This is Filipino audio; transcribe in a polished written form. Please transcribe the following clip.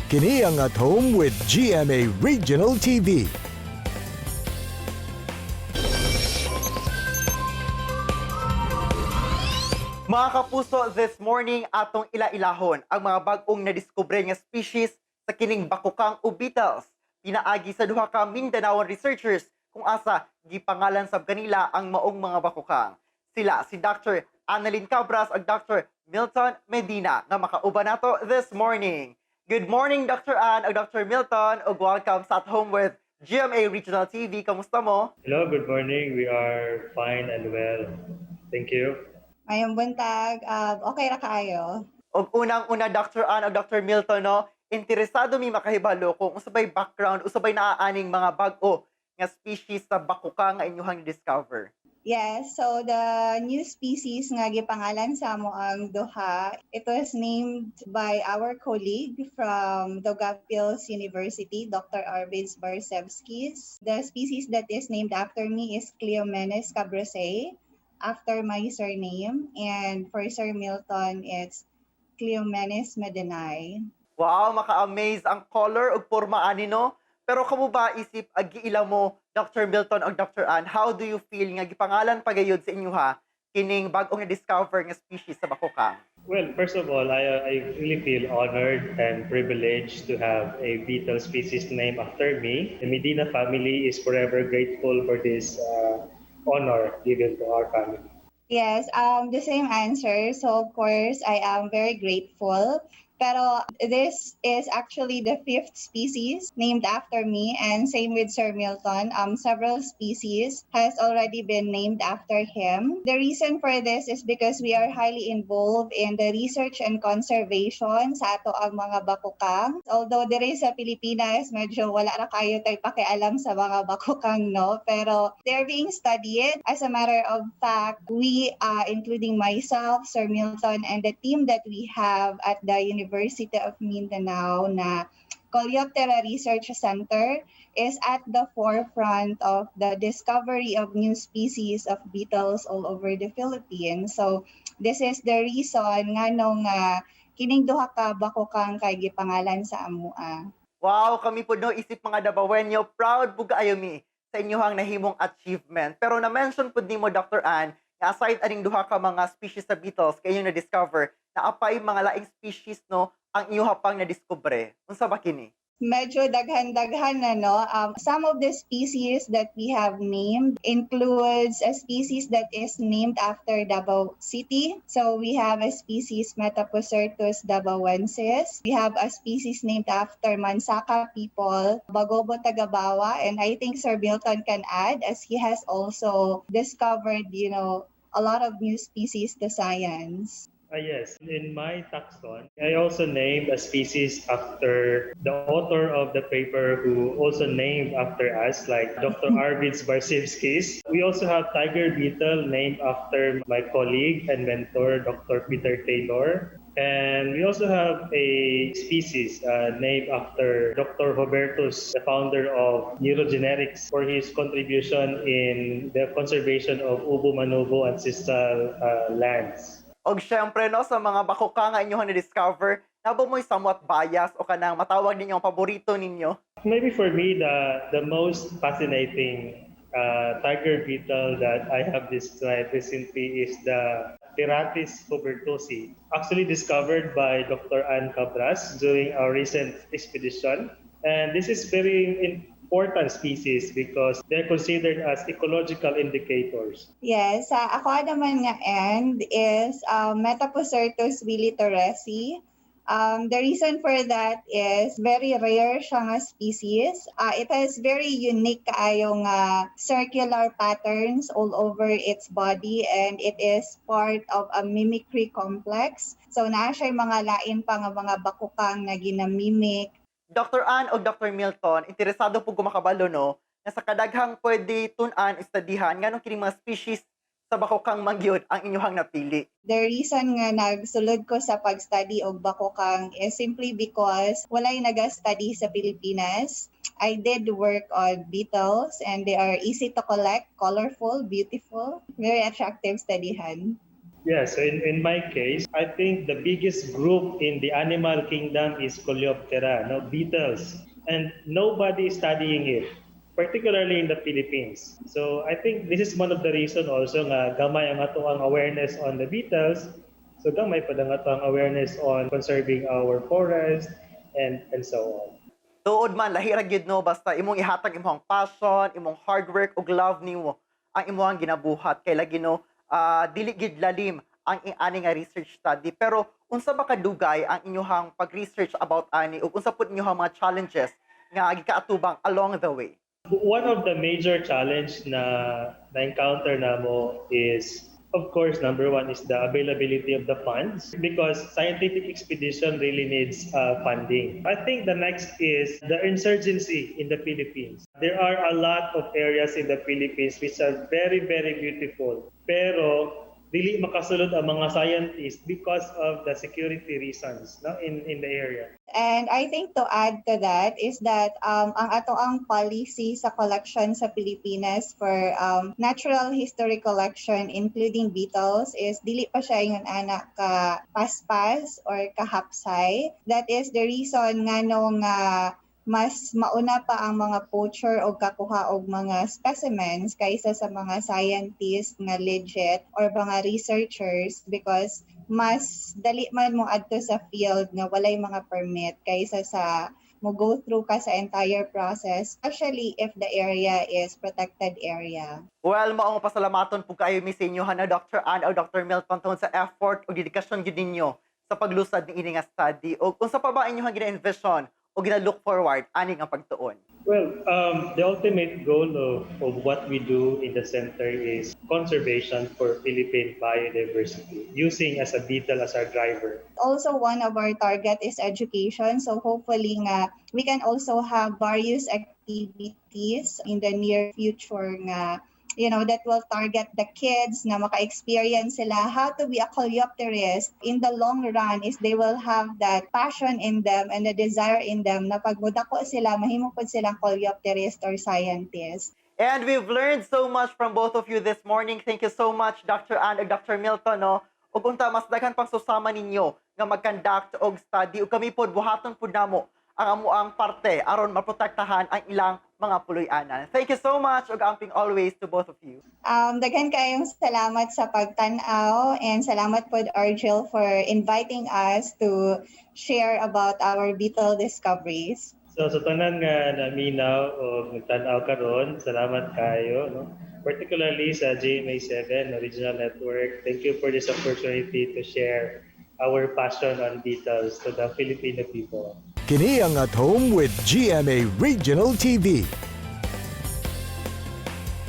Kini ang At Home with GMA Regional TV. Mga kapuso, this morning atong ila-ilahon ang mga bag-ong nadiskubre nga species sa kining bakukang o beetles. Pinaagi sa duha ka Mindanaoan researchers kung asa gipangalan sab kanila ang maong mga bakukang. Sila si Dr. Annalyn Cabras ug Dr. Milton Medina nga makauban nato this morning. Good morning Dr. Ann ug Dr. Milton ug welcome sa At Home with GMA Regional TV. Kamusta mo? Hello, good morning. We are fine and well. Thank you. Mayong buntag, okay ra kaayo. Og unang-una Dr. Ann o Dr. Milton, no, interesado mi makahibalo kung usabay background, usabay naaaning mga bag-o nga species sa bakukang nga inyong discover. Yes, so the new species nga gipangalan sa mo ang duha, it was named by our colleague from Daugavpils University, Dr. Arvids Barsevskis. The species that is named after me is Cleomenes cabrosei, after my surname, and for Sir Milton, it's Cleomenes medinae. Wow, maka-amaze ang color ug porma ani, no? Pero kamo ba isip ag-giila mo Dr. Milton ug Dr. Ann, how do you feel nga gipangalan pagayod sa inyo ha kining bag-ong na-discover nga species sa bakukang? Well, first of all, I really feel honored and privileged to have a beetle species named after me. The Medina family is forever grateful for this honor given to our family. Yes, the same answer. So of course, I am very grateful. Pero this is actually the 5th species named after me, and same with Sir Milton. Several species has already been named after him. The reason for this is because we are highly involved in the research and conservation sa ato ang mga bakukang. Although dire sa Pilipinas, medyo wala na kayo tayo pakialam sa mga bakukang, no? Pero they're being studied. As a matter of fact, we, including myself, Sir Milton, and the team that we have at the University of Mindanao na Coleoptera Research Center is at the forefront of the discovery of new species of beetles all over the Philippines. So this is the reason nga nung kining duha ka bakukang kay gipangalan sa amua. Wow, kami po no isip mga Dabawenyo, proud po kaayo mi sa inyong nahimong achievement. Pero na-mention po ni mo Dr. Ann, nga aside aning duha ka mga species sa beetles kay inyong na-discover, na apay mga laing species no ang inyong pang na-discover. Unsa ba kini? Medyo daghan-daghan na, no? Some of the species that we have named includes a species that is named after Davao City. So we have a species Metapocertus davaoensis. We have a species named after Mansaka people, Bagobo Tagabawa, and I think Sir Milton can add as he has also discovered, a lot of new species to science. Yes, in my taxon, I also named a species after the author of the paper who also named after us, like Dr. Arvids Barsevskis. We also have tiger beetle named after my colleague and mentor, Dr. Peter Taylor. And we also have a species named after Dr. Hubertus, the founder of Neurogenetics, for his contribution in the conservation of Ubu-Manubo ancestral lands. Og syempre no, sa mga bakukang nga inyong na-discover, nabo mo'y somewhat bias o kanang matawag ninyo ang paborito ninyo? Maybe for me, the most fascinating tiger beetle that I have described recently is the Piratis hubertusi, actually discovered by Dr. Ann Cabras during our recent expedition. And this is very important species because they're considered as ecological indicators. Yes, ako naman nga end is Metapocertus willitoresi. The reason for that is very rare siya nga species. It has very unique kaayong circular patterns all over its body, and it is part of a mimicry complex. So naa siya mga lain pa nga mga bakukang na ginamimic. Dr. Ann o Dr. Milton, interesado po gumakabalo no, na sa kadaghang pwede tun-an, estadihan, nganong kining mga species sa bakukang mangyod ang inyong napili? The reason nga nagsulod ko sa pag-study og bakukang is simply because walay naga-study sa Pilipinas. I did work on beetles and they are easy to collect, colorful, beautiful, very attractive studyhan. Yeah, so in my case, I think the biggest group in the animal kingdom is Coleoptera, no, beetles. And nobody is studying it, particularly in the Philippines. So I think this is one of the reason also nga gamay ang ato ang awareness on the beetles. So gamay pa ang ato ang awareness on conserving our forest and so on. Tuod man lahi ra gyud no basta imong ihatag imong passion, imong hard work ug love nimo ang imong ginabuhat kay lagi no dili gid lalim ang ani nga research study pero unsa ba kadugay ang inyong pag-research about ani ug unsa pud inyong mga challenges nga gikaatubang along the way? One of the major challenge na encounter namo is, of course, number one is the availability of the funds because scientific expedition really needs funding. I think the next is the insurgency in the Philippines. There are a lot of areas in the Philippines which are very, very beautiful. Pero dili makasulod ang mga scientists because of the security reasons no, in the area. And I think to add to that is that ang ato ang policy sa collection sa Pilipinas for natural history collection including beetles is dili pa siya ingon ana ka paspas or kahapsay. That is the reason nga nung mas mauna pa ang mga poacher o kakuha og mga specimens kaysa sa mga scientists nga legit or mga researchers because mas dali man mo adto sa field nga walay mga permit kaysa sa mo go through ka sa entire process, especially if the area is protected area. Well, maong pasalamaton po kayo mi sa inyo na Dr. Ann o Dr. Milton tungod sa effort o dedikasyon gyud ninyo sa paglusad ni ini nga study o unsa pa ba inyong gina-envision o gina-look forward ani nga pagtuon? Well, the ultimate goal of what we do in the center is conservation for Philippine biodiversity, using as a beetle as our driver. Also, one of our target is education. So hopefully nga, we can also have various activities in the near future nga that will target the kids na maka-experience sila how to be a coleopterist. In the long run is they will have that passion in them and the desire in them na pag mudako sila, mahimo pod silang coleopterist or scientist. And we've learned so much from both of you this morning. Thank you so much, Dr. Ann ug Dr. Milton. No? Ug unta mas daghan pang susama ninyo nga mag-conduct og study ug kami pod buhaton pud namo ang amuang parte aron maprotektahan ang ilang mga puloy-anan. Thank you so much ug amping always to both of you. Daghan kayong salamat sa pagtan-aw and salamat pod Argel for inviting us to share about our beetle discoveries. So sa tanan nga naminaw o nagtan-aw karon, salamat kayo no. Particularly sa GMA7 Original Network. Thank you for this opportunity to share our passion on beetles to the Filipino people. Kini ang At Home with GMA Regional TV.